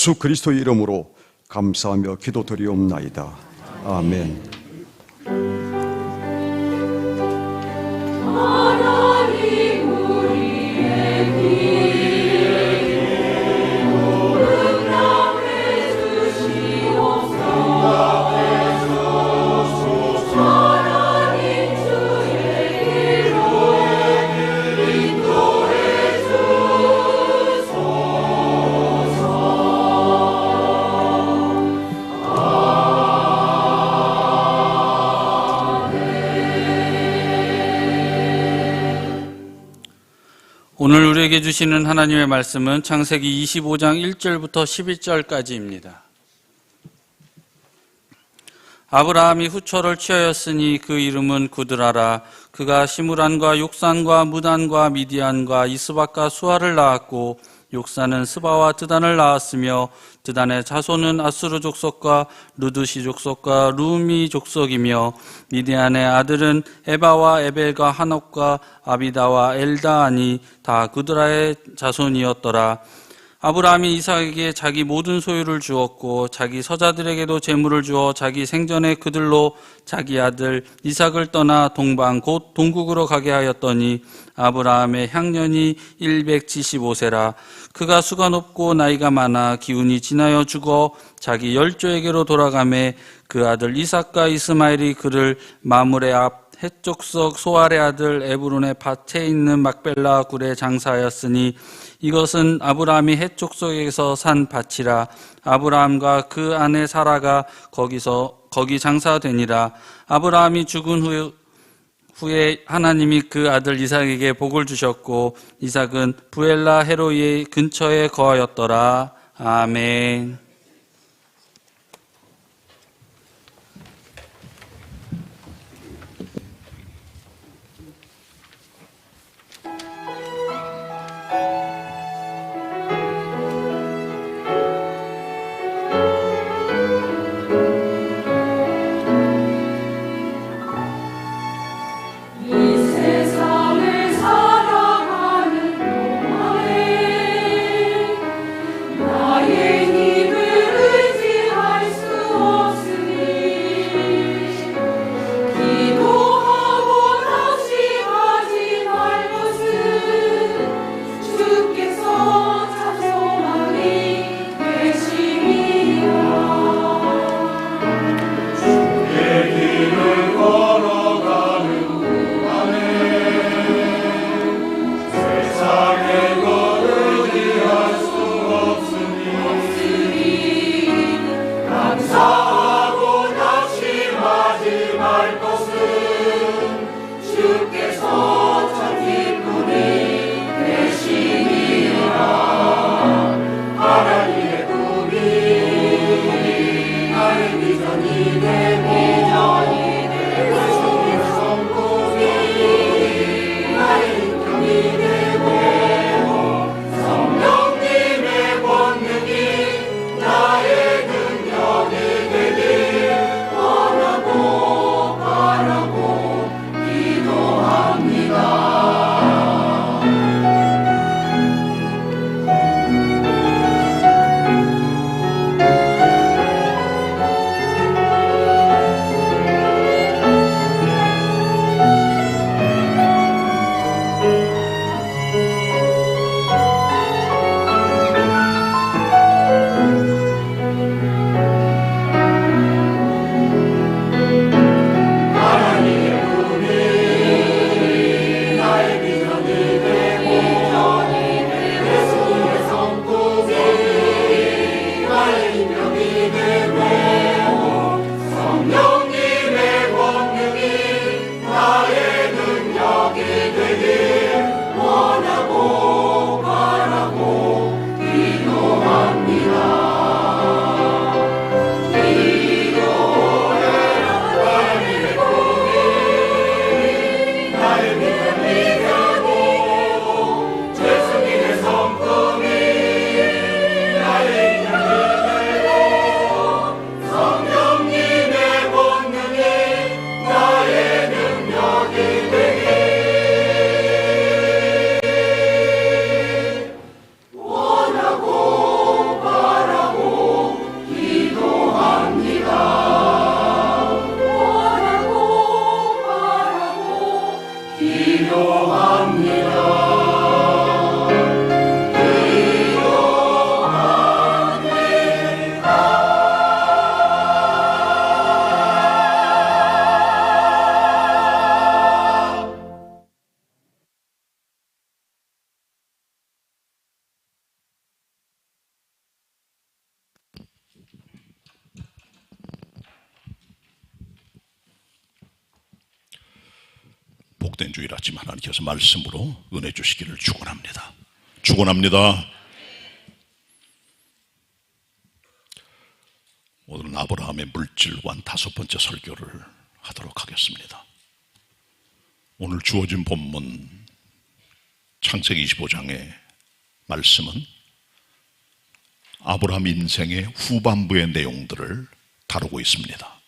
예수 그리스도의 이름으로 감사하며 기도드리옵나이다. 아멘. 오늘 우리에게 주시는 하나님의 말씀은 창세기 25장 1절부터 11절까지입니다. 아브라함이 후처를 취하였으니 그 이름은 구드라라. 그가 시므란과 욕산과 무단과 미디안과 이스박과 수아를 낳았고 욕산은 스바와 드단을 낳았으며 드단의 자손은 아수르 족속과 루드시 족속과 루미 족속이며 미디안의 아들은 에바와 에벨과 하녹과 아비다와 엘다아니 다 구드라의 자손이었더라. 아브라함이 이삭에게 자기 모든 소유를 주었고 자기 서자들에게도 재물을 주어 자기 생전에 그들로 자기 아들 이삭을 떠나 동방 곧 동국으로 가게 하였더니 아브라함의 향년이 175세라. 그가 수가 높고 나이가 많아 기운이 지나여 죽어 자기 열조에게로 돌아가매 그 아들 이삭과 이스마엘이 그를 마므레 앞 헷족속 소알의 아들 에브론의 밭에 있는 막벨라 굴에 장사하였으니 이것은 아브라함이 헷족속에서 산 밭이라. 아브라함과 그 아내 사라가 거기 장사되니라. 아브라함이 죽은 후에 하나님이 그 아들 이삭에게 복을 주셨고 이삭은 부엘라 헤로이의 근처에 거하였더라. 아멘. 나의 힘을 복된 주일 아침 하나님께서 말씀으로 은혜 주시기를 축원합니다. 축원합니다. 오늘은 아브라함의 물질관 5번째 설교를 하도록 하겠습니다. 오늘 주어진 본문 창세기 25장의 말씀은 아브라함 인생의 후반부의 내용들을 다루고 있습니다.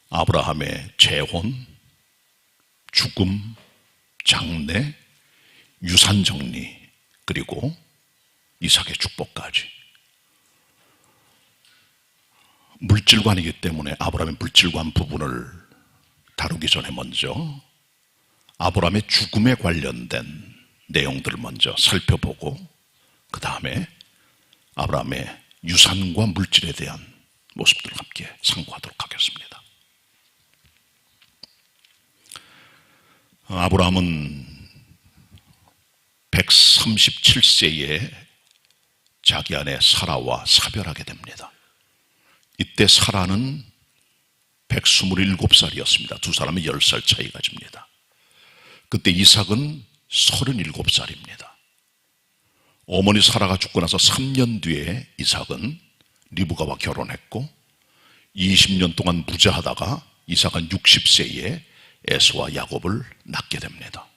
아브라함의 재혼, 죽음, 장례, 유산 정리, 그리고 이삭의 축복까지. 물질관이기 때문에 아브라함의 물질관 부분을 다루기 전에 먼저 아브라함의 죽음에 관련된 내용들을 먼저 살펴보고 그 다음에 아브라함의 유산과 물질에 대한 모습들을 함께 상고하도록 하겠습니다. 아브라함은 137세에 자기 아내 사라와 사별하게 됩니다. 이때 사라는 127살이었습니다. 두 사람이 10살 차이가 집니다. 그때 이삭은 37살입니다. 어머니 사라가 죽고 나서 3년 뒤에 이삭은 리브가와 결혼했고 20년 동안 무자하다가 이삭은 60세에 에서와 야곱을 낳게 됩니다.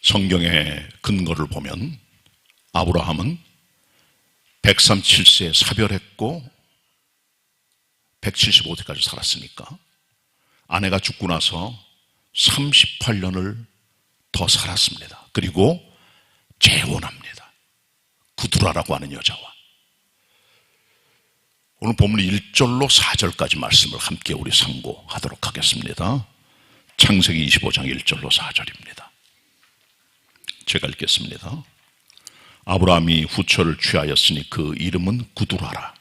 성경의 근거를 보면 아브라함은 137세에 사별했고 175세까지 살았으니까 아내가 죽고 나서 38년을 더 살았습니다. 그리고 재혼합니다. 구두라라고 하는 여자와. 오늘 본문 1절로 4절까지 말씀을 함께 우리 상고하도록 하겠습니다. 창세기 25장 1절로 4절입니다. 제가 읽겠습니다. 아브라함이 후처를 취하였으니 그 이름은 구두라라.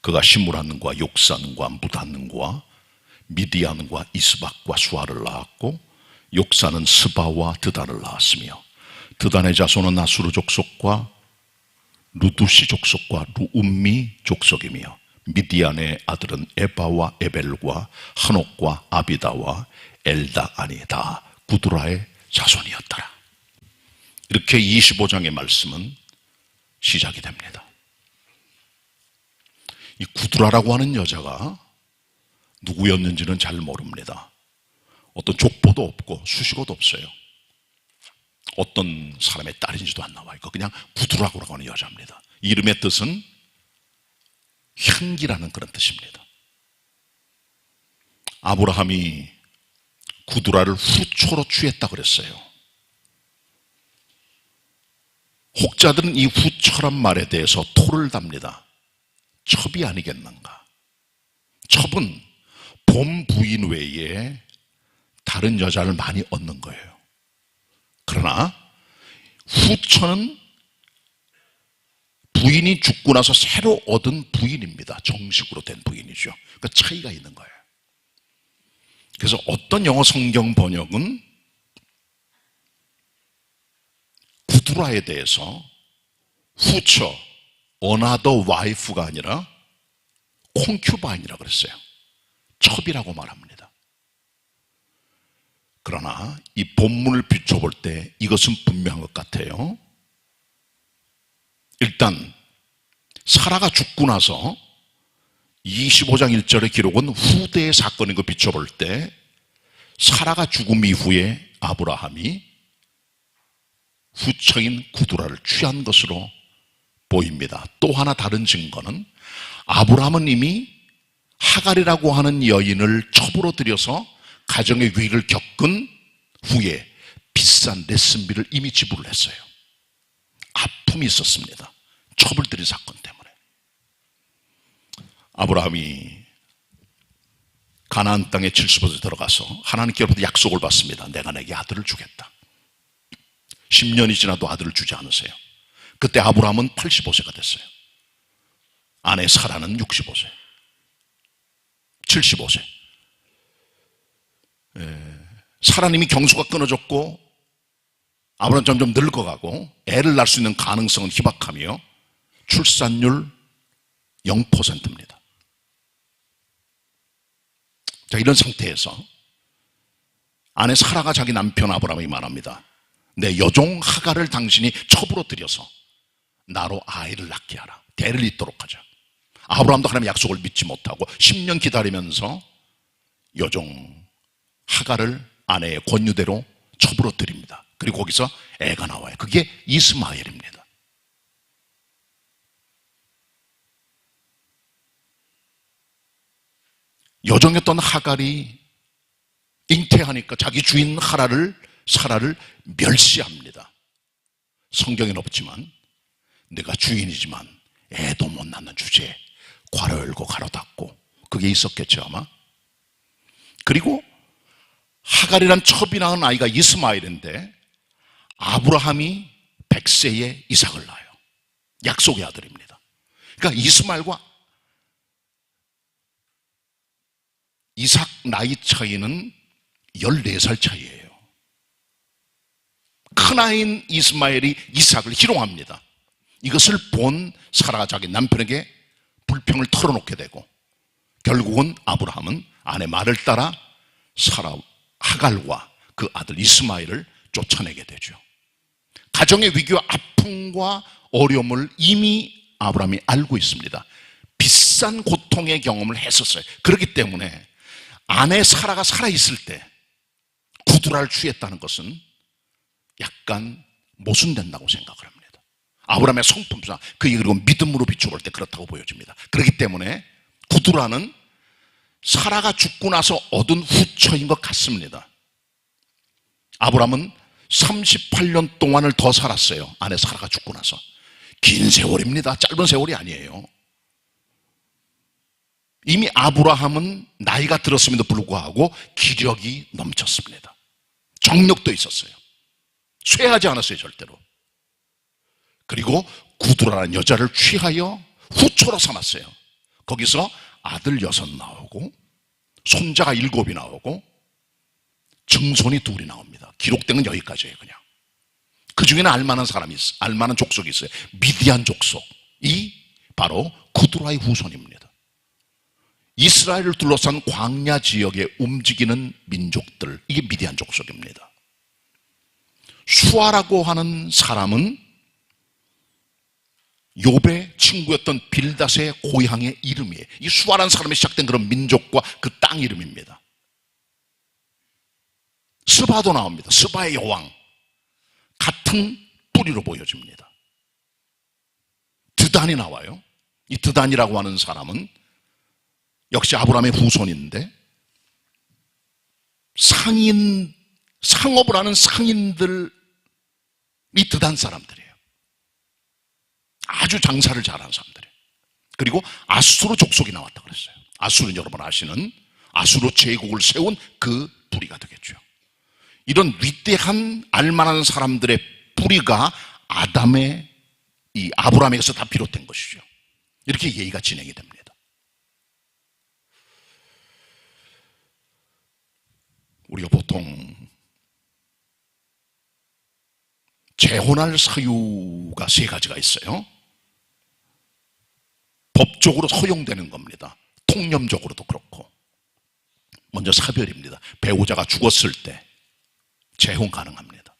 그가 시므란과 욕산과 무단과 미디안과 이스박과 수아를 낳았고 욕산은 스바와 드단을 낳았으며 드단의 자손은 나수르 족속과 루두시 족속과 루움미 족속이며 미디안의 아들은 에바와 에벨과 한옥과 아비다와 엘다안이 다 구두라의 자손이었더라. 이렇게 25장의 말씀은 시작이 됩니다. 이 구두라라고 하는 여자가 누구였는지는 잘 모릅니다. 어떤 족보도 없고 수식어도 없어요. 어떤 사람의 딸인지도 안 나와 있고 그냥 구두라고 하는 여자입니다. 이름의 뜻은 향기라는 그런 뜻입니다. 아브라함이 구두라를 후초로 취했다고 그랬어요. 혹자들은 이 후처란 말에 대해서 토를 답니다. 첩이 아니겠는가. 첩은 본 부인 외에 다른 여자를 많이 얻는 거예요. 그러나 후처는 부인이 죽고 나서 새로 얻은 부인입니다. 정식으로 된 부인이죠. 그러니까 차이가 있는 거예요. 그래서 어떤 영어 성경 번역은 구두라에 대해서 후처, another wife가 아니라 콘큐바인이라고 그랬어요. 첩이라고 말합니다. 그러나 이 본문을 비춰볼 때 이것은 분명한 것 같아요. 일단 사라가 죽고 나서 25장 1절의 기록은 후대의 사건인 거 비춰볼 때 사라가 죽음 이후에 아브라함이 후처인 구두라를 취한 것으로 보입니다. 또 하나 다른 증거는 아브라함은 이미 하갈이라고 하는 여인을 첩으로 들여서 가정의 위기를 겪은 후에 비싼 레슨비를 이미 지불을 했어요. 아픔이 있었습니다. 첩을 들인 사건 때문에. 아브라함이 가나안 땅에 70% 들어가서 하나님께로부터 약속을 받습니다. 내가 내게 아들을 주겠다. 10년이 지나도 아들을 주지 않으세요. 그때 아브라함은 85세가 됐어요. 아내 사라는 65세, 75세. 사라님이 경수가 끊어졌고 아브라함 점점 늙어가고 애를 낳을 수 있는 가능성은 희박하며 출산율 0%입니다. 자, 이런 상태에서 아내 사라가 자기 남편 아브라함에게 말합니다. 내 여종 하갈을 당신이 첩으로 들여서 나로 아이를 낳게 하라. 대를 잇도록 하자. 아브라함도 하나님의 약속을 믿지 못하고 10년 기다리면서 여종 하갈을 아내의 권유대로 첩으로 드립니다. 그리고 거기서 애가 나와요. 그게 이스마엘입니다. 여종이었던 하갈이 잉태하니까 자기 주인 사라를 멸시합니다. 성경에는 없지만 내가 주인이지만 애도 못 낳는 주제에 괄호 열고 가로 닫고 그게 있었겠죠 아마. 그리고 하갈이란 첩이 낳은 아이가 이스마엘인데 아브라함이 100세에 이삭을 낳아요. 약속의 아들입니다. 그러니까 이스마엘과 이삭 나이 차이는 14살 차이예요. 큰아이인 이스마엘이 이삭을 희롱합니다. 이것을 본 사라가 자기 남편에게 불평을 털어놓게 되고 결국은 아브라함은 아내 말을 따라 하갈과 그 아들 이스마엘을 쫓아내게 되죠. 가정의 위기와 아픔과 어려움을 이미 아브라함이 알고 있습니다. 비싼 고통의 경험을 했었어요. 그렇기 때문에 아내 사라가 살아있을 때 구두라를 취했다는 것은 약간 모순된다고 생각을 합니다. 아브라함의 성품상 그게 그리고 믿음으로 비춰볼 때 그렇다고 보여집니다. 그렇기 때문에 구두라는 사라가 죽고 나서 얻은 후처인 것 같습니다. 아브라함은 38년 동안을 더 살았어요. 아내 사라가 죽고 나서. 긴 세월입니다. 짧은 세월이 아니에요. 이미 아브라함은 나이가 들었음에도 불구하고 기력이 넘쳤습니다. 정력도 있었어요. 쇠하지 않았어요, 절대로. 그리고 구두라는 여자를 취하여 후초로 삼았어요. 거기서 아들 6 나오고 손자가 7이 나오고 증손이 2이 나옵니다. 기록된 건 여기까지예요. 그냥 그 중에는 알만한 사람이 있어요. 알만한 족속이 있어요. 미디안 족속이 바로 구두라의 후손입니다. 이스라엘을 둘러싼 광야 지역에 움직이는 민족들, 이게 미디안 족속입니다. 수아라고 하는 사람은 욥의 친구였던 빌닷의 고향의 이름이에요. 이 수아라는 사람이 시작된 그런 민족과 그 땅 이름입니다. 스바도 나옵니다. 스바의 여왕, 같은 뿌리로 보여집니다. 드단이 나와요. 이 드단이라고 하는 사람은 역시 아브라함의 후손인데 상업을 하는 상인들이 드단 사람들이에요. 아주 장사를 잘하는 사람들이에요. 그리고 아수르 족속이 나왔다고 그랬어요. 아수르는 여러분 아시는 아수르 제국을 세운 그 뿌리가 되겠죠. 이런 위대한 알만한 사람들의 뿌리가 이 아브라함에게서 다 비롯된 것이죠. 이렇게 예의가 진행이 됩니다. 우리가 보통 재혼할 사유가 3가지가 있어요. 법적으로 허용되는 겁니다. 통념적으로도 그렇고. 먼저 사별입니다. 배우자가 죽었을 때 재혼 가능합니다.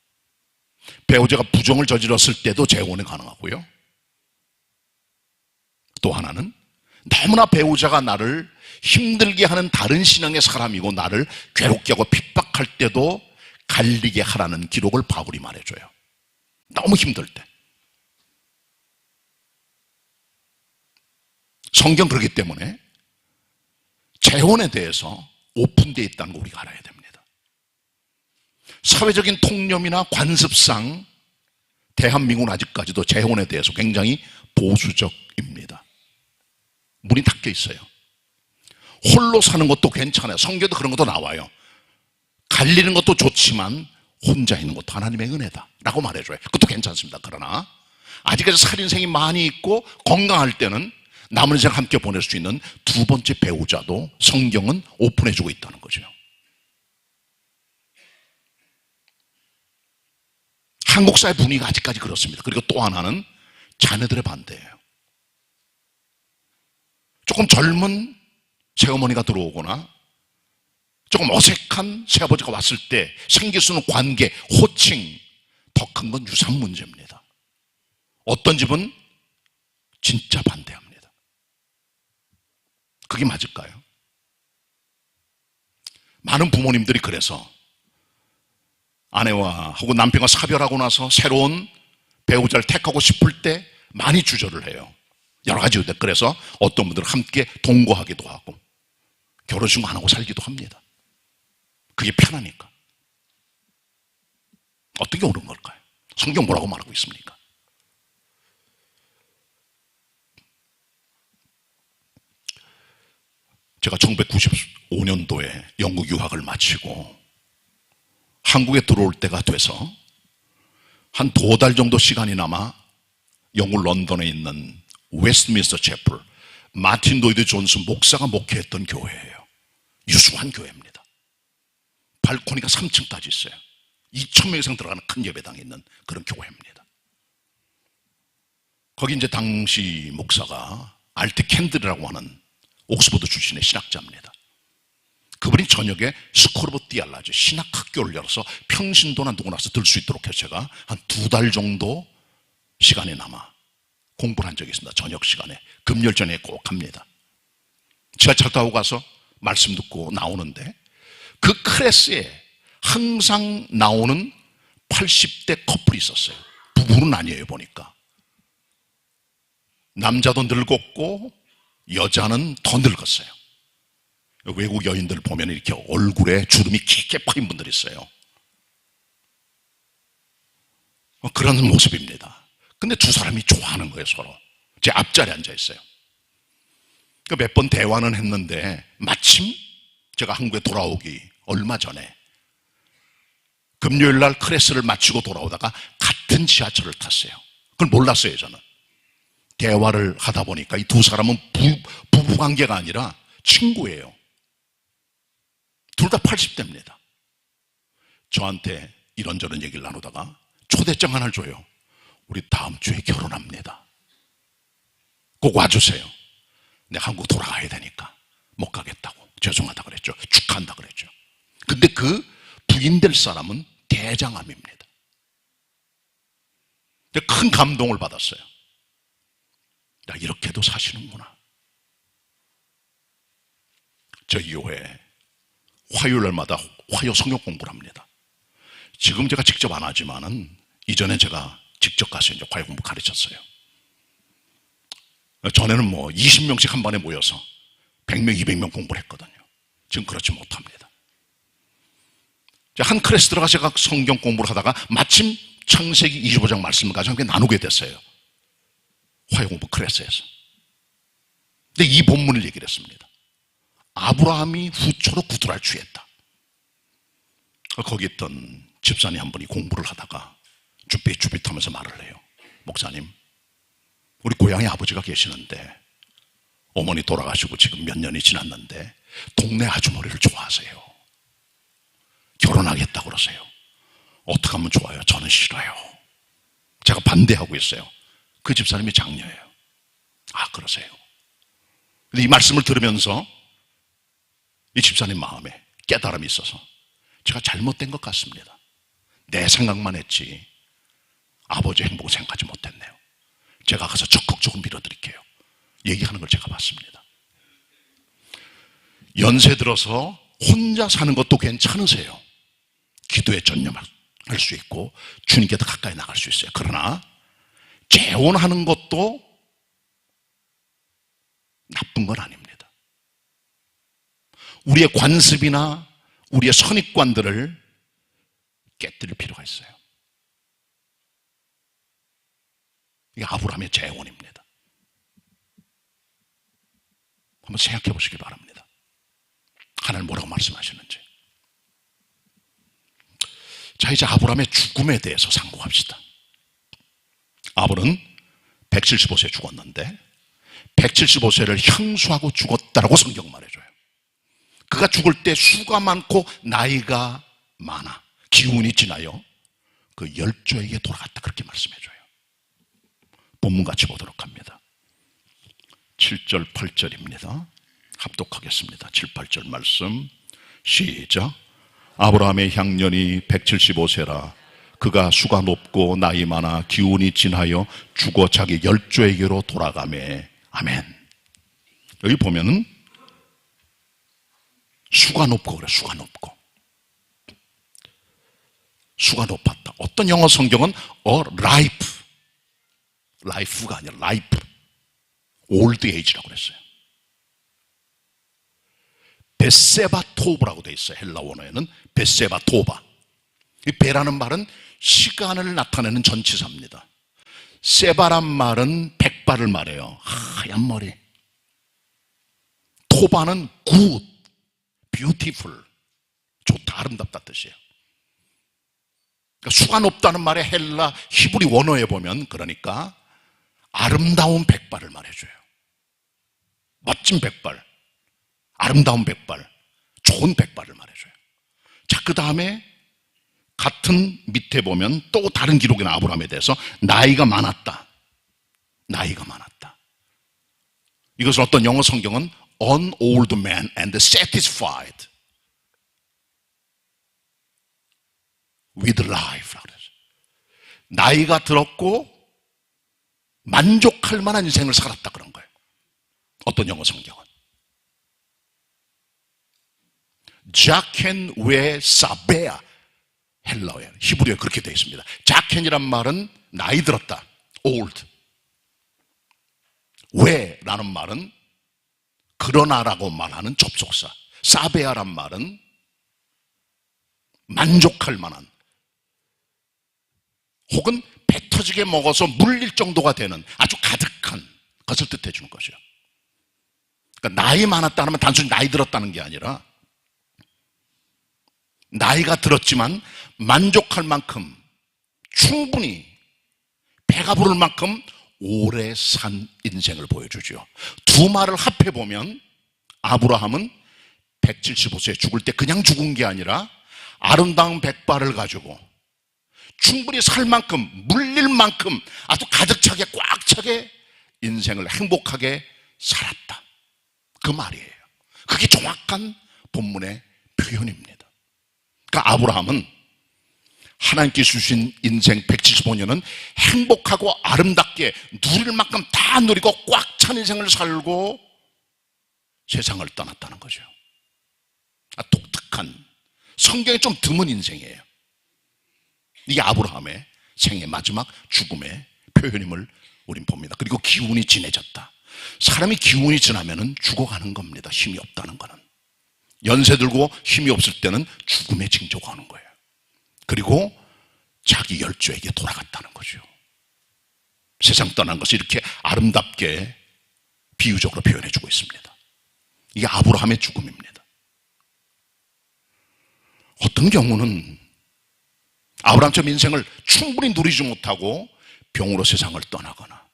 배우자가 부정을 저질렀을 때도 재혼이 가능하고요. 또 하나는 너무나 배우자가 나를 힘들게 하는 다른 신앙의 사람이고 나를 괴롭게 하고 핍박할 때도 갈리게 하라는 기록을 바울이 말해줘요. 너무 힘들 때. 성경 그렇기 때문에 재혼에 대해서 오픈되어 있다는 거 우리가 알아야 됩니다. 사회적인 통념이나 관습상 대한민국은 아직까지도 재혼에 대해서 굉장히 보수적입니다. 문이 닫혀 있어요. 홀로 사는 것도 괜찮아요. 성경도 그런 것도 나와요. 갈리는 것도 좋지만 혼자 있는 것도 하나님의 은혜다 라고 말해줘요. 그것도 괜찮습니다. 그러나 아직까지 살인생이 많이 있고 건강할 때는 남은 인생 함께 보낼 수 있는 2번째 배우자도 성경은 오픈해주고 있다는 거죠. 한국 사회 분위기가 아직까지 그렇습니다. 그리고 또 하나는 자녀들의 반대예요. 조금 젊은 새어머니가 들어오거나 조금 어색한 새아버지가 왔을 때 생길 수 있는 관계, 호칭, 더 큰 건 유산 문제입니다. 어떤 집은 진짜 반대합니다. 그게 맞을까요? 많은 부모님들이 그래서 아내와 혹은 남편과 사별하고 나서 새로운 배우자를 택하고 싶을 때 많이 주저를 해요. 여러 가지 이유들. 그래서 어떤 분들은 함께 동거하기도 하고 결혼식 안 하고 살기도 합니다. 그게 편하니까. 어떻게 옳은 걸까요? 성경 뭐라고 말하고 있습니까? 제가 1995년도에 영국 유학을 마치고 한국에 들어올 때가 돼서 한 2달 정도 시간이 남아 영국 런던에 있는 웨스트민스터 채플, 마틴 로이드 존스 목사가 목회했던 교회예요. 유수한 교회입니다. 발코니가 3층까지 있어요. 2,000명 이상 들어가는 큰 예배당이 있는 그런 교회입니다. 거기 이제 당시 목사가 알트 캔들이라고 하는 옥스퍼드 출신의 신학자입니다. 그분이 저녁에 스쿨 오브 디알라지 신학학교를 열어서 평신도나 누구나 들 수 있도록 해서 제가 한 2달 정도 시간이 남아 공부를 한 적이 있습니다. 저녁 시간에 금요일 저녁에 꼭 합니다. 지하철 타고 가서 말씀 듣고 나오는데 그 클래스에 항상 나오는 80대 커플이 있었어요. 부부는 아니에요. 보니까 남자도 늙었고 여자는 더 늙었어요. 외국 여인들 보면 이렇게 얼굴에 주름이 깊게 파인 분들이 있어요. 그런 모습입니다. 근데 두 사람이 좋아하는 거예요. 서로 제 앞자리에 앉아 있어요. 몇 번 대화는 했는데 마침 제가 한국에 돌아오기 얼마 전에 금요일 날 클래스를 마치고 돌아오다가 같은 지하철을 탔어요. 그걸 몰랐어요. 저는 대화를 하다 보니까 이 두 사람은 부부관계가 아니라 친구예요. 둘 다 80대입니다. 저한테 이런저런 얘기를 나누다가 초대장 하나를 줘요. 우리 다음 주에 결혼합니다. 꼭 와주세요. 내가 한국 돌아가야 되니까 못 가겠다고. 죄송하다 그랬죠. 축하한다 그랬죠. 근데 그 부인 될 사람은 대장암입니다. 큰 감동을 받았어요. 야, 이렇게도 사시는구나. 저희 교회 화요일마다 화요 성경 공부를 합니다. 지금 제가 직접 안 하지만은 이전에 제가 직접 가서 이제 화요 공부 가르쳤어요. 전에는 뭐 20명씩 한 번에 모여서 100명, 200명 공부를 했거든요. 지금 그렇지 못합니다. 한 클래스 들어가 제가 성경 공부를 하다가 마침 창세기 25장 말씀을 가지고 함께 나누게 됐어요. 화요 공부 클래스에서. 근데 이 본문을 얘기를 했습니다. 아브라함이 후초로 구두랄 취했다. 거기 있던 집사님 한 분이 공부를 하다가 쭈삣쭈삣하면서 말을 해요. 목사님, 우리 고향에 아버지가 계시는데 어머니 돌아가시고 지금 몇 년이 지났는데 동네 아주머니를 좋아하세요. 결혼하겠다고 그러세요. 어떻게 하면 좋아요? 저는 싫어요. 제가 반대하고 있어요. 그 집사님이 장녀예요. 아, 그러세요. 근데 이 말씀을 들으면서 이 집사님 마음에 깨달음이 있어서 제가 잘못된 것 같습니다. 내 생각만 했지 아버지 행복을 생각하지 못했네요. 제가 가서 적극적으로 밀어드릴게요. 얘기하는 걸 제가 봤습니다. 연세 들어서 혼자 사는 것도 괜찮으세요. 기도에 전념할 수 있고 주님께 더 가까이 나갈 수 있어요. 그러나 재혼하는 것도 나쁜 건 아닙니다. 우리의 관습이나 우리의 선입관들을 깨뜨릴 필요가 있어요. 이게 아브라함의 재혼입니다. 한번 생각해 보시기 바랍니다. 하나님 뭐라고 말씀하시는지. 자, 이제 아브라함의 죽음에 대해서 상고합시다. 아브라함은 175세에 죽었는데 175세를 향수하고 죽었다라고 성경 말해줘요. 그가 죽을 때 수가 많고 나이가 많아 기운이 지나요 그 열조에게 돌아갔다 그렇게 말씀해줘요. 본문 같이 보도록 합니다. 7절 8절입니다. 합독하겠습니다. 7, 8절 말씀 시작. 아브라함의 향년이 175세라. 그가 수가 높고 나이 많아 기운이 진하여 죽어 자기 열조에게로 돌아가매. 아멘. 여기 보면은 수가 높고 그래. 수가 높고. 수가 높았다. 어떤 영어 성경은 life가 아니라 life, old age라고 그랬어요. 베세바 토브라고 돼 있어요. 헬라 원어에는 베세바 토바. 이 베라는 말은 시간을 나타내는 전치사입니다. 세바란 말은 백발을 말해요. 하얀 머리. 토바는 good, beautiful, 좋다, 아름답다 뜻이에요. 그러니까 수가 높다는 말에 헬라 히브리 원어에 보면 그러니까 아름다운 백발을 말해줘요. 멋진 백발, 아름다운 백발, 좋은 백발을 말해줘요. 자, 그 다음에 같은 밑에 보면 또 다른 기록이 나 아브라함에 대해서 나이가 많았다. 나이가 많았다. 이것을 어떤 영어 성경은 an old man and satisfied with life. 나이가 들었고 만족할 만한 인생을 살았다 그런 거예요. 어떤 영어 성경은 자켄 웨 사베아, 헬라어에 히브리어에 그렇게 되어 있습니다. 자켄이란 말은 나이 들었다, old. 왜라는 말은 그러나라고 말하는 접속사. 사베아란 말은 만족할 만한, 혹은 배 터지게 먹어서 물릴 정도가 되는 아주 가득한 것을 뜻해 주는 것이요. 그러니까 나이 많았다 하면 단순히 나이 들었다는 게 아니라 나이가 들었지만 만족할 만큼, 충분히 배가 부를 만큼 오래 산 인생을 보여주죠. 두 말을 합해보면 아브라함은 175세에 죽을 때 그냥 죽은 게 아니라 아름다운 백발을 가지고 충분히 살 만큼, 물릴 만큼 아주 가득 차게, 꽉 차게 인생을 행복하게 살았다. 그 말이에요. 그게 정확한 본문의 표현입니다. 그러니까 아브라함은 하나님께 주신 인생 175년은 행복하고 아름답게 누릴 만큼 다 누리고 꽉 찬 인생을 살고 세상을 떠났다는 거죠. 독특한, 성경에 좀 드문 인생이에요. 이게 아브라함의 생의 마지막 죽음의 표현임을 우린 봅니다. 그리고 기운이 진해졌다. 사람이 기운이 지나면은 죽어가는 겁니다. 힘이 없다는 거는. 연세 들고 힘이 없을 때는 죽음의 징조가 오는 거예요. 그리고 자기 열조에게 돌아갔다는 거죠. 세상 떠난 것을 이렇게 아름답게 비유적으로 표현해주고 있습니다. 이게 아브라함의 죽음입니다. 어떤 경우는 아브라함처럼 인생을 충분히 누리지 못하고 병으로 세상을 떠나거나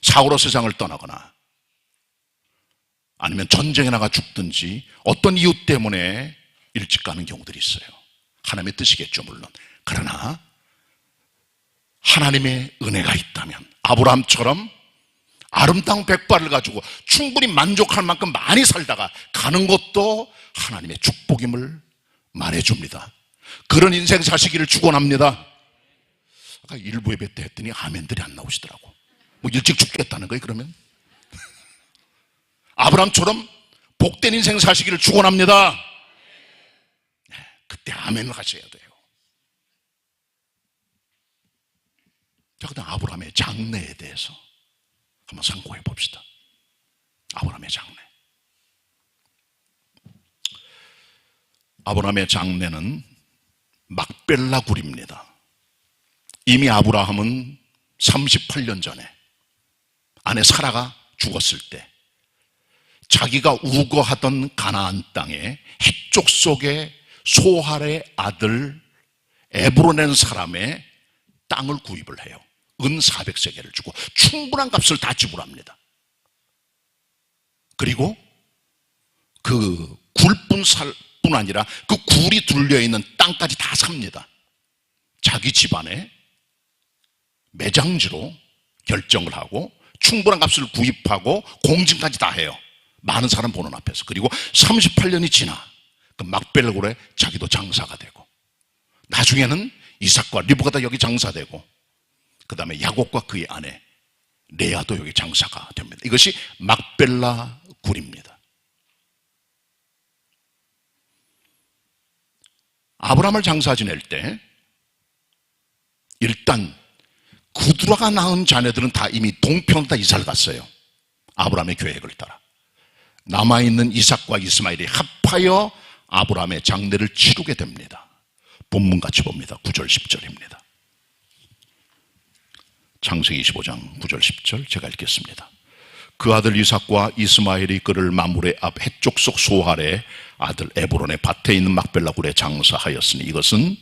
사고로 세상을 떠나거나 아니면 전쟁에 나가 죽든지 어떤 이유 때문에 일찍 가는 경우들이 있어요. 하나님의 뜻이겠죠, 물론. 그러나 하나님의 은혜가 있다면 아브라함처럼 아름다운 백발을 가지고 충분히 만족할 만큼 많이 살다가 가는 것도 하나님의 축복임을 말해줍니다. 그런 인생 사시기를 축원합니다. 아까 일부 예배 때 했더니 아멘들이 안 나오시더라고. 뭐 일찍 죽겠다는 거예요, 그러면? 아브라함처럼 복된 인생 사시기를 축원합니다. 그때 아멘을 하셔야 돼요. 자, 그다음 아브라함의 장래에 대해서 한번 상고해 봅시다. 아브라함의 장래. 아브라함의 장래는 막벨라 굴입니다. 이미 아브라함은 38년 전에 아내 사라가 죽었을 때 자기가 우거하던 가나안 땅에 해쪽 속에 소할의 아들 에브론이라는 사람의 땅을 구입을 해요. 은 400세겔을 주고 충분한 값을 다 지불합니다. 그리고 그 굴뿐 살뿐 아니라 그 굴이 둘려있는 땅까지 다 삽니다. 자기 집안에 매장지로 결정을 하고 충분한 값을 구입하고 공증까지 다 해요. 많은 사람 보는 앞에서. 그리고 38년이 지나 그 막벨굴에 자기도 장사가 되고, 나중에는 이삭과 리브가 다 여기 장사되고, 그 다음에 야곱과 그의 아내 레아도 여기 장사가 됩니다. 이것이 막벨라 굴입니다. 아브라함을 장사 지낼 때 일단 구두라가 낳은 자녀들은 다 이미 동편으로 다 이사를 갔어요. 아브라함의 계획을 따라. 남아있는 이삭과 이스마엘이 합하여 아브라함의 장례를 치르게 됩니다. 본문 같이 봅니다. 9절 10절입니다. 창세기 25장 9절 10절 제가 읽겠습니다. 그 아들 이삭과 이스마엘이 그를 마므레 앞 해쪽 속 소할의 아들 에브론의 밭에 있는 막벨라 굴에 장사하였으니 이것은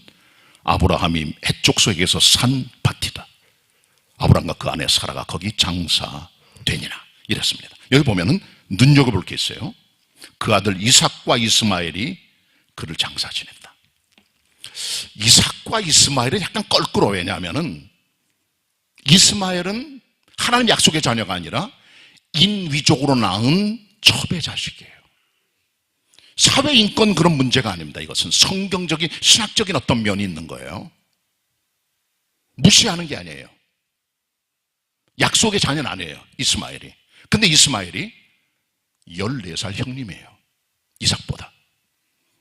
아브라함이 해쪽 속에서 산 밭이다. 아브라함과 그 아내 사라가 거기 장사되니라 이랬습니다. 여기 보면은 눈여겨볼 게 있어요. 그 아들 이삭과 이스마엘이 그를 장사 지냈다. 이삭과 이스마엘은 약간 껄끄러워. 왜냐하면은 이스마엘은 하나님 약속의 자녀가 아니라 인위적으로 낳은 첩의 자식이에요. 사회 인권 그런 문제가 아닙니다. 이것은 성경적인 신학적인 어떤 면이 있는 거예요. 무시하는 게 아니에요. 약속의 자녀는 아니에요, 이스마엘이. 근데 이스마엘이 14살 형님이에요, 이삭보다.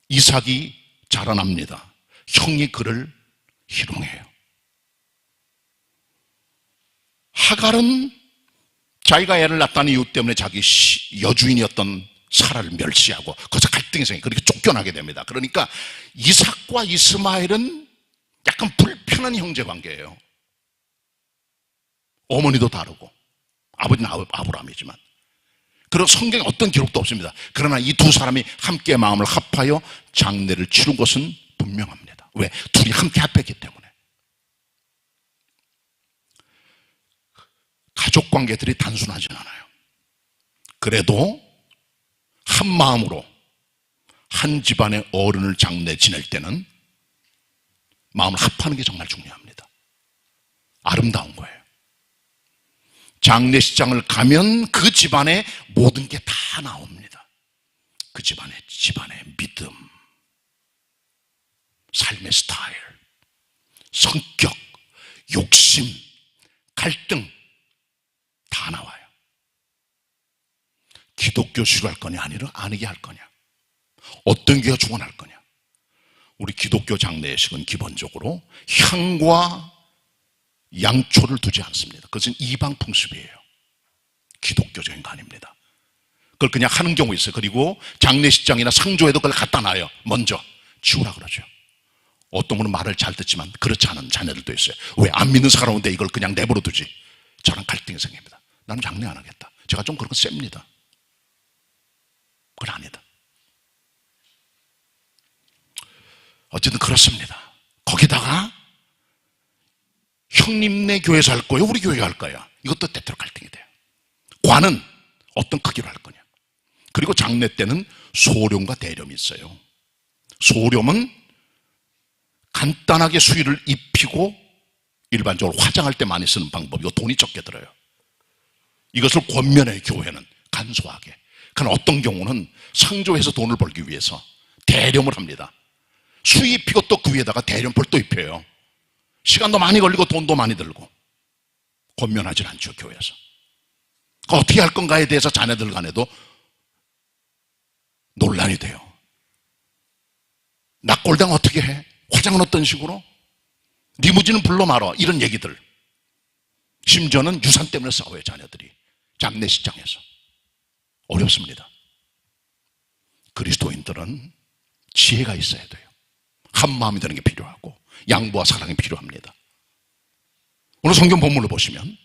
이삭이 자라납니다. 형이 그를 희롱해요. 하갈은 자기가 애를 낳았다는 이유 때문에 자기 여주인이었던 사라를 멸시하고 거기서 갈등이 생겨요. 그렇게 쫓겨나게 됩니다. 그러니까 이삭과 이스마엘은 약간 불편한 형제관계예요. 어머니도 다르고 아버지는 아브라함이지만, 그리고 성경에 어떤 기록도 없습니다. 그러나 이 두 사람이 함께 마음을 합하여 장례를 치른 것은 분명합니다. 왜? 둘이 함께 합했기 때문에. 가족 관계들이 단순하진 않아요. 그래도 한 마음으로 한 집안의 어른을 장례 지낼 때는 마음을 합하는 게 정말 중요합니다. 아름다운 거예요. 장례식장을 가면 그 집안의 모든 게 다 나옵니다. 그 집안의 믿음, 삶의 스타일, 성격, 욕심, 갈등 다 나와요. 기독교식으로 할 거냐 아니게 할 거냐, 어떤 교회가 주관할 거냐. 우리 기독교 장례식은 기본적으로 향과 양초를 두지 않습니다. 그것은 이방 풍습이에요. 기독교적인 거 아닙니다. 그걸 그냥 하는 경우 있어요. 그리고 장례식장이나 상조에도 그걸 갖다 놔요. 먼저 치우라 그러죠. 어떤 분은 말을 잘 듣지만 그렇지 않은 자녀들도 있어요. 왜? 안 믿는 사람인데 이걸 그냥 내버려 두지. 저랑 갈등이 생깁니다. 나는 장례 안 하겠다. 제가 좀 그런 거 셉니다. 그건 아니다. 어쨌든 그렇습니다. 거기다가 형님네 교회에서 할 거예요, 우리 교회가 할 거야, 이것도 때때로 갈등이 돼요. 관은 어떤 크기로 할 거냐. 그리고 장례 때는 소룡과 대렴이 있어요. 소룡은 간단하게 수의를 입히고 일반적으로 화장할 때 많이 쓰는 방법이고 돈이 적게 들어요. 이것을 권면해요, 교회는 간소하게. 그러나 어떤 경우는 상조해서 돈을 벌기 위해서 대렴을 합니다. 수의 입히고 또 그 위에다가 대렴볼 또 입혀요. 시간도 많이 걸리고 돈도 많이 들고. 권면하지 않죠, 교회에서. 어떻게 할 건가에 대해서 자녀들 간에도 논란이 돼요. 낙골당 어떻게 해? 화장은 어떤 식으로? 리무진은 불러 말아. 이런 얘기들. 심지어는 유산 때문에 싸워요, 자녀들이. 장례식장에서. 어렵습니다. 그리스도인들은 지혜가 있어야 돼요. 한 마음이 되는 게 필요하고 양보와 사랑이 필요합니다. 오늘 성경 본문을 보시면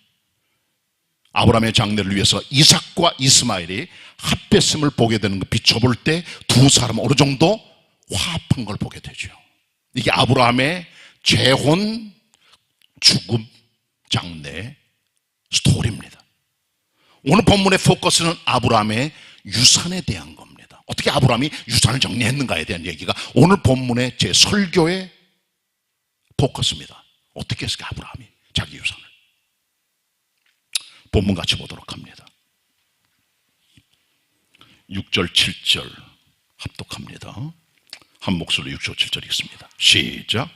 아브라함의 장례를 위해서 이삭과 이스마엘이 합했음을 보게 되는 거, 비춰볼 때 두 사람은 어느 정도 화합한 걸 보게 되죠. 이게 아브라함의 재혼, 죽음, 장례 스토리입니다. 오늘 본문의 포커스는 아브라함의 유산에 대한 겁니다. 어떻게 아브라함이 유산을 정리했는가에 대한 얘기가 오늘 본문의 제 설교의 포커스입니다. 어떻게 했을까, 아브라함이 자기 유산을. 본문 같이 보도록 합니다. 6절 7절 합독합니다. 한 목소리로 6절 7절 읽습니다. 시작.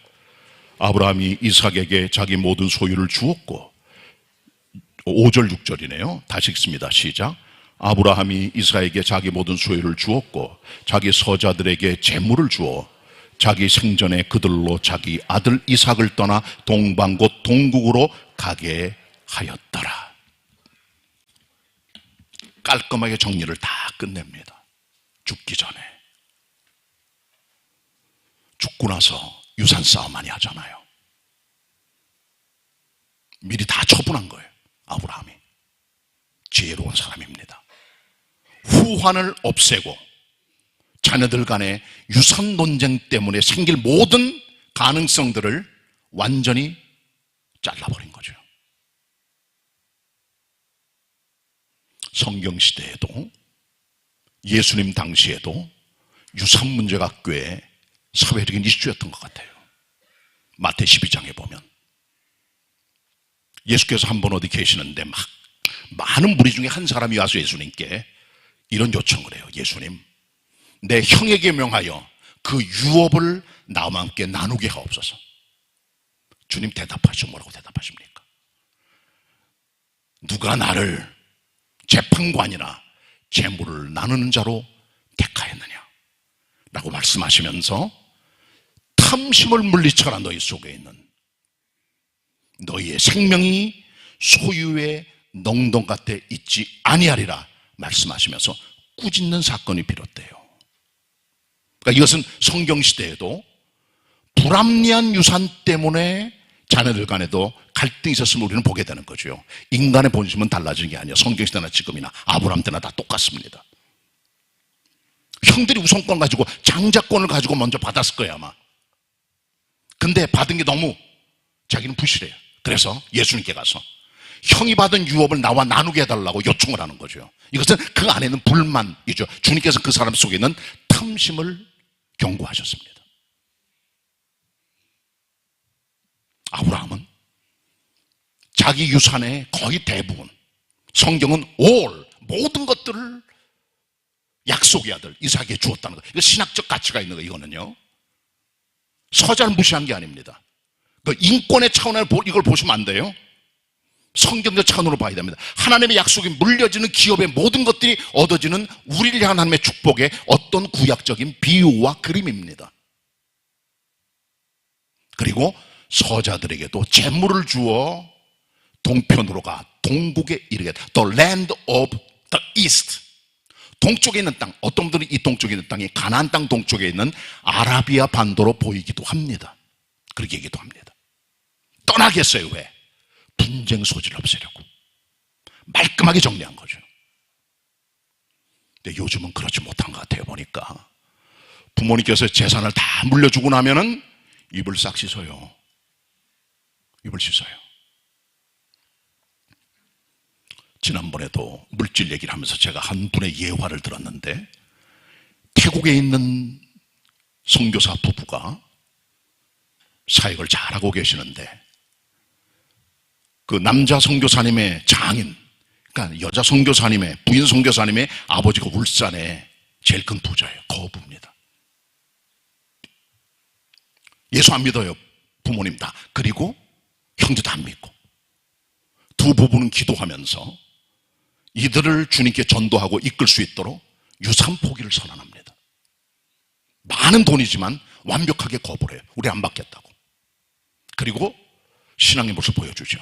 아브라함이 이삭에게 자기 모든 소유를 주었고, 5절 6절이네요. 다시 읽습니다. 시작. 아브라함이 이삭에게 자기 모든 소유를 주었고 자기 서자들에게 재물을 주어 자기 생전에 그들로 자기 아들 이삭을 떠나 동방 곧 동국으로 가게 하였더라. 깔끔하게 정리를 다 끝냅니다. 죽기 전에. 죽고 나서 유산 싸움 많이 하잖아요. 미리 다 처분한 거예요. 아브라함이 지혜로운 사람입니다. 후환을 없애고 자녀들 간의 유산 논쟁 때문에 생길 모든 가능성들을 완전히 잘라버린 거죠. 성경시대에도 예수님 당시에도 유산 문제가 꽤 사회적인 이슈였던 것 같아요. 마태 12장에 보면 예수께서 한 번 어디 계시는데 막 많은 무리 중에 한 사람이 와서 예수님께 이런 요청을 해요. 예수님, 내 형에게 명하여 그 유업을 나와 함께 나누게 하옵소서. 주님 대답하시고 뭐라고 대답하십니까? 누가 나를 재판관이나 재물을 나누는 자로 택하였느냐? 라고 말씀하시면서 탐심을 물리쳐라. 너희 속에 있는 너희의 생명이 소유의 농동 곁에 있지 아니하리라 말씀하시면서 꾸짖는 사건이 비롯돼요. 그러니까 이것은 성경시대에도 불합리한 유산 때문에 자녀들 간에도 갈등이 있었음을 우리는 보게 되는 거죠. 인간의 본심은 달라지는 게 아니에요. 성경시대나 지금이나 아브라함 때나 다 똑같습니다. 형들이 우선권 가지고 장자권을 가지고 먼저 받았을 거예요 아마. 근데 받은 게 너무 자기는 부실해요. 그래서 예수님께 가서 형이 받은 유업을 나와 나누게 해달라고 요청을 하는 거죠. 이것은 그 안에는 불만이죠. 주님께서 그 사람 속에 있는 탐심을 경고하셨습니다. 아브라함은 자기 유산의 거의 대부분, 성경은 모든 것들을 약속의 아들 이삭에게 주었다는 거예요. 이거 신학적 가치가 있는 거예요. 이거는요, 서자를 무시한 게 아닙니다. 그 인권의 차원에서 이걸 보시면 안 돼요. 성경적 차원으로 봐야 됩니다. 하나님의 약속이 물려지는 기업의 모든 것들이 얻어지는 우리를 향한 하나님의 축복의 어떤 구약적인 비유와 그림입니다. 그리고 서자들에게도 재물을 주어 동편으로 가 동국에 이르겠다. The land of the east. 동쪽에 있는 땅, 어떤 분들은 이 동쪽에 있는 땅이 가나안 땅 동쪽에 있는 아라비아 반도로 보이기도 합니다. 그렇게 얘기도 합니다. 떠나겠어요. 왜? 분쟁 소지를 없애려고. 말끔하게 정리한 거죠. 근데 요즘은 그렇지 못한 것 같아요. 보니까 부모님께서 재산을 다 물려주고 나면은 입을 싹 씻어요. 입을 씻어요. 지난번에도 물질 얘기를 하면서 제가 한 분의 예화를 들었는데, 태국에 있는 선교사 부부가 사역을 잘하고 계시는데 그 남자 선교사님의 장인, 그러니까 여자 선교사님의 부인 선교사님의 아버지가 울산에 제일 큰 부자예요. 거부입니다. 예수 안 믿어요. 부모님 다. 그리고 형제도 안 믿고. 두 부부는 기도하면서 이들을 주님께 전도하고 이끌 수 있도록 유산 포기를 선언합니다. 많은 돈이지만 완벽하게 거부를 해요. 우리 안 받겠다고. 그리고 신앙의 모습을 보여주죠.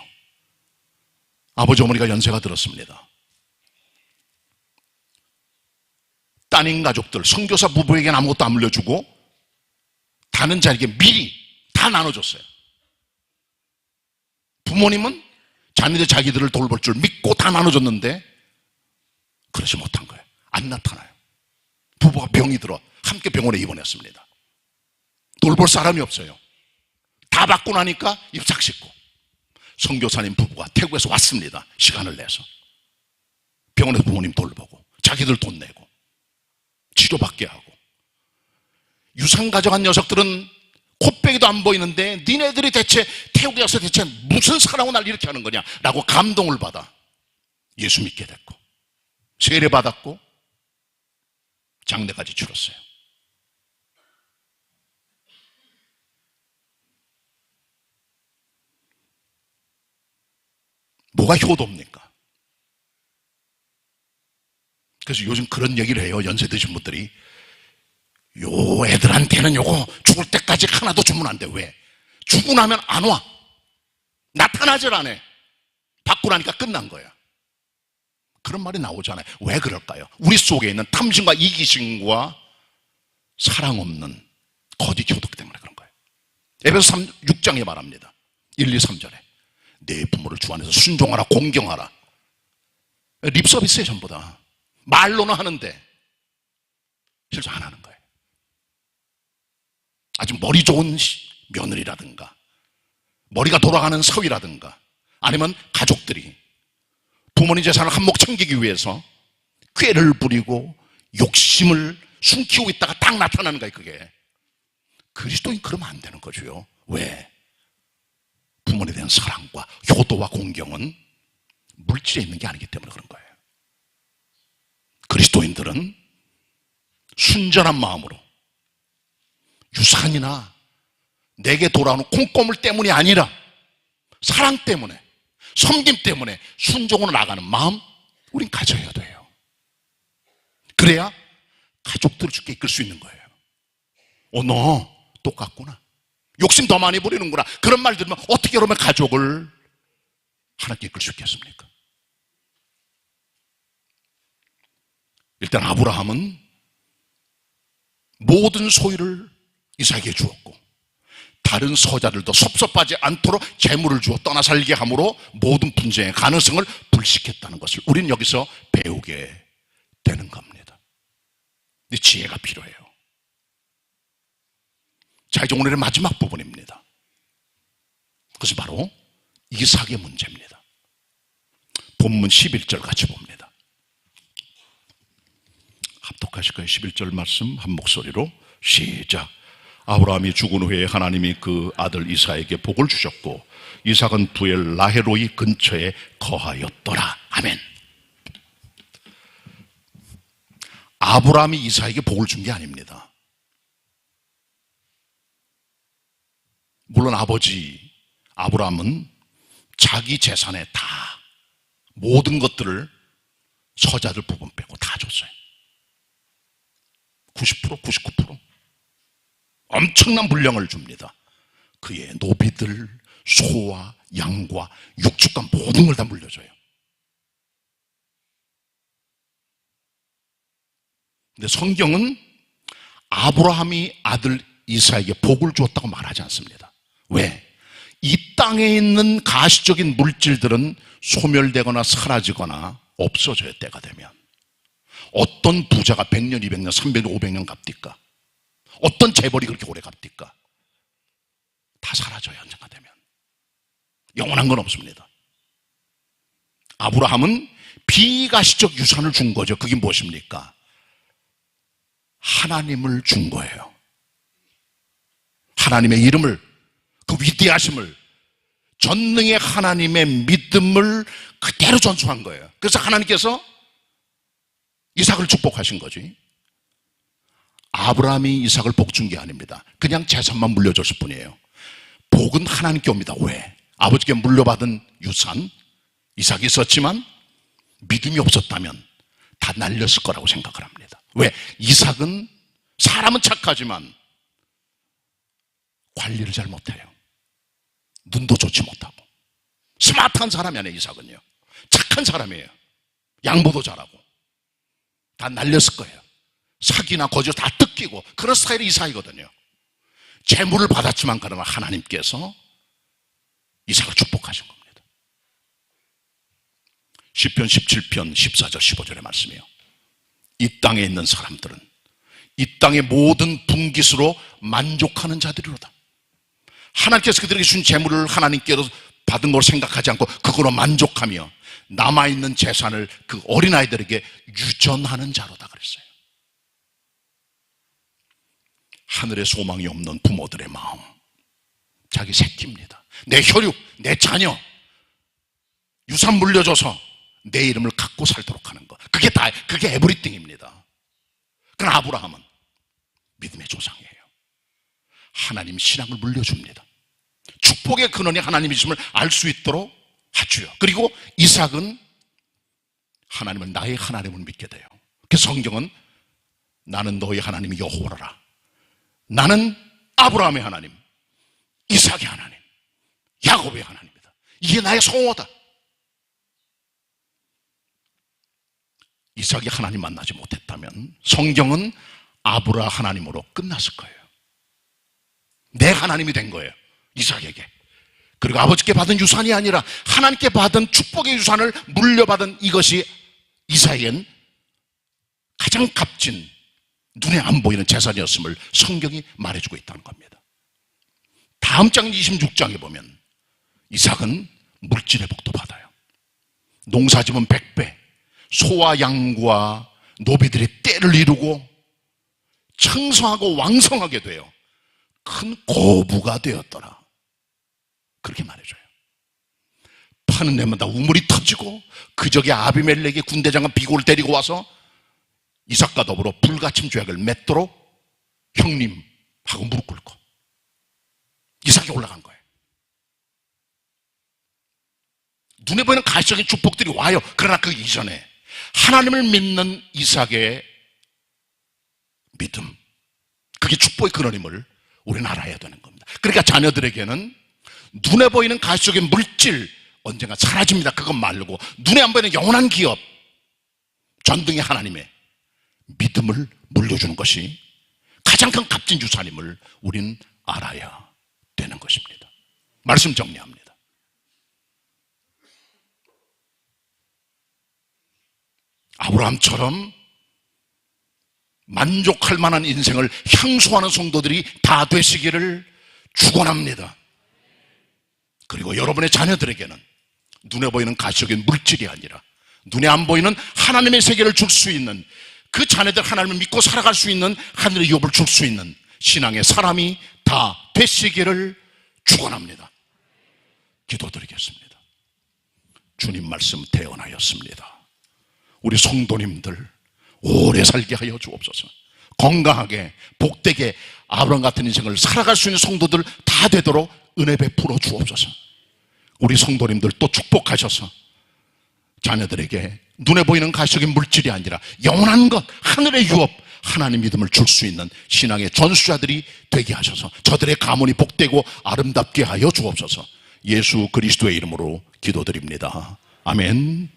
아버지 어머니가 연세가 들었습니다. 따님 가족들, 선교사 부부에게는 아무것도 안 물려주고 다른 자에게 미리 다 나눠줬어요. 부모님은 자녀들 자기들을 돌볼 줄 믿고 다 나눠줬는데 그러지 못한 거예요. 안 나타나요. 부부가 병이 들어 함께 병원에 입원했습니다. 돌볼 사람이 없어요. 다 받고 나니까 입싹 씻고. 선교사님 부부가 태국에서 왔습니다. 시간을 내서 병원에서 부모님 돌보고 자기들 돈 내고 치료받게 하고. 유산 가져간 녀석들은 콧배기도 안 보이는데 니네들이 대체 태국에 와서 대체 무슨 사랑으로 날 이렇게 하는 거냐 라고 감동을 받아 예수 믿게 됐고, 세례 받았고, 장례까지 치렀어요. 누가 효도입니까? 그래서 요즘 그런 얘기를 해요. 연세 드신 분들이. 요 애들한테는 요거 죽을 때까지 하나도 주면 안 돼. 왜? 죽고 나면 안 와. 나타나질 않아. 받고 나니까 끝난 거야. 그런 말이 나오잖아요. 왜 그럴까요? 우리 속에 있는 탐심과 이기심과 사랑 없는 거짓 효도 때문에 그런 거예요. 에베소 6장에 말합니다. 1, 2, 3절에 내 부모를 주 안에서 순종하라, 공경하라. 립서비스에 전부 다. 말로는 하는데 실제 안 하는 거예요. 아주 머리 좋은 며느리라든가 머리가 돌아가는 사위라든가 아니면 가족들이 부모님 재산을 한몫 챙기기 위해서 꾀를 부리고 욕심을 숨기고 있다가 딱 나타나는 거예요. 그게 그리스도인 그러면 안 되는 거죠. 왜? 부모님에 대한 사랑과 효도와 공경은 물질에 있는 게 아니기 때문에 그런 거예요. 그리스도인들은 순전한 마음으로 유산이나 내게 돌아오는 콩고물 때문이 아니라 사랑 때문에, 섬김 때문에 순종으로 나가는 마음 우린 가져야 돼요. 그래야 가족들을 주께 이끌 수 있는 거예요. 너 똑같구나. 욕심 더 많이 부리는구나. 그런 말 들으면 어떻게 그러면 가족을 하나님께 이끌 수 있겠습니까? 일단 아브라함은 모든 소유를 이삭에게 주었고 다른 서자들도 섭섭하지 않도록 재물을 주어 떠나 살게 함으로 모든 분쟁의 가능성을 불식했다는 것을 우리는 여기서 배우게 되는 겁니다. 이 지혜가 필요해요. 자, 이제 오늘의 마지막 부분입니다. 그것이 바로 이삭의 문제입니다. 본문 11절 같이 봅니다. 합독하실까요? 11절 말씀 한 목소리로 시작. 아브라함이 죽은 후에 하나님이 그 아들 이삭에게 복을 주셨고 이삭은 부엘 라헤로이 근처에 거하였더라. 아멘. 아브라함이 이삭에게 복을 준 게 아닙니다. 물론 아버지 아브라함은 자기 재산에 다 모든 것들을 서자들 부분 빼고 다 줬어요. 90%, 99% 엄청난 분량을 줍니다. 그의 노비들, 소와 양과 육축과 모든 걸 다 물려줘요. 근데 성경은 아브라함이 아들 이삭에게 복을 주었다고 말하지 않습니다. 왜? 이 땅에 있는 가시적인 물질들은 소멸되거나 사라지거나 없어져요. 때가 되면. 어떤 부자가 100년, 200년, 300년, 500년 갑니까? 어떤 재벌이 그렇게 오래 갑니까? 다 사라져요. 언젠가 되면. 영원한 건 없습니다. 아브라함은 비가시적 유산을 준 거죠. 그게 무엇입니까? 하나님을 준 거예요. 하나님의 이름을, 그 위대하심을, 전능의 하나님의 믿음을 그대로 전수한 거예요. 그래서 하나님께서 이삭을 축복하신 거지. 아브라함이 이삭을 복 준 게 아닙니다. 그냥 재산만 물려줬을 뿐이에요. 복은 하나님께 옵니다. 왜? 아버지께 물려받은 유산, 이삭이 있었지만 믿음이 없었다면 다 날렸을 거라고 생각을 합니다. 왜? 이삭은 사람은 착하지만 관리를 잘 못해요. 눈도 좋지 못하고 스마트한 사람이 아니에요. 이삭은요. 착한 사람이에요. 양보도 잘하고 다 날렸을 거예요. 사기나 거짓 다 뜯기고 그런 스타일이 이삭이거든요. 재물을 받았지만 그러나 하나님께서 이삭을 축복하신 겁니다. 시편 17편 14절 15절의 말씀이에요. 이 땅에 있는 사람들은 이 땅의 모든 분깃으로 만족하는 자들이로다. 하나님께서 그들에게 준 재물을 하나님께로 받은 걸 생각하지 않고 그거로 만족하며 남아있는 재산을 그 어린아이들에게 유전하는 자로다 그랬어요. 하늘에 소망이 없는 부모들의 마음, 자기 새끼입니다. 내 혈육, 내 자녀 유산 물려줘서 내 이름을 갖고 살도록 하는 것, 그게 다, 그게 에브리띵입니다. 그러나 아브라함은 믿음의 조상이에요. 하나님 신앙을 물려줍니다. 축복의 근원이 하나님이심을 알 수 있도록 하주요. 그리고 이삭은 하나님을, 나의 하나님을 믿게 돼요. 그 성경은 나는 너의 하나님이 여호와라. 나는 아브라함의 하나님, 이삭의 하나님, 야곱의 하나님이다. 이게 나의 성호다. 이삭이 하나님 만나지 못했다면 성경은 아브라 하나님으로 끝났을 거예요. 내 하나님이 된 거예요, 이삭에게. 그리고 아버지께 받은 유산이 아니라 하나님께 받은 축복의 유산을 물려받은 이것이 이삭에겐 가장 값진, 눈에 안 보이는 재산이었음을 성경이 말해주고 있다는 겁니다. 다음 장 26장에 보면 이삭은 물질의 복도 받아요. 농사지면 100배, 소와 양과 노비들이 때를 이루고 청성하고 왕성하게 돼요. 큰 고부가 되었더라. 그렇게 말해줘요. 파는 데마다 우물이 터지고 그적의 아비멜렉의 군대장은 비골을 데리고 와서 이삭과 더불어 불가침 죄악을 맺도록 형님하고 무릎 꿇고 이삭이 올라간 거예요. 눈에 보이는 가시적인 축복들이 와요. 그러나 그 이전에 하나님을 믿는 이삭의 믿음, 그게 축복의 근원임을 우리는 알아야 되는 겁니다. 그러니까 자녀들에게는 눈에 보이는 가시적인 물질 언젠가 사라집니다. 그건 말고 눈에 안 보이는 영원한 기업, 전등의 하나님의 믿음을 물려주는 것이 가장 큰 값진 유산임을 우린 알아야 되는 것입니다. 말씀 정리합니다. 아브라함처럼 만족할 만한 인생을 향수하는 성도들이 다 되시기를 축원합니다. 그리고 여러분의 자녀들에게는 눈에 보이는 가시적인 물질이 아니라 눈에 안 보이는 하나님의 세계를 줄 수 있는, 그 자녀들 하나님을 믿고 살아갈 수 있는 하늘의 유업을 줄 수 있는 신앙의 사람이 다 되시기를 축원합니다. 기도드리겠습니다. 주님 말씀 대언하였습니다. 우리 성도님들 오래 살게 하여 주옵소서. 건강하게 복되게 아브라함 같은 인생을 살아갈 수 있는 성도들 다 되도록 은혜 베풀어 주옵소서. 우리 성도님들 또 축복하셔서 자녀들에게 눈에 보이는 가시적인 물질이 아니라 영원한 것, 하늘의 유업, 하나님 믿음을 줄 수 있는 신앙의 전수자들이 되게 하셔서 저들의 가문이 복되고 아름답게 하여 주옵소서. 예수 그리스도의 이름으로 기도드립니다. 아멘.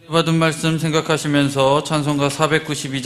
받은 말씀 생각하시면서 찬송가 492장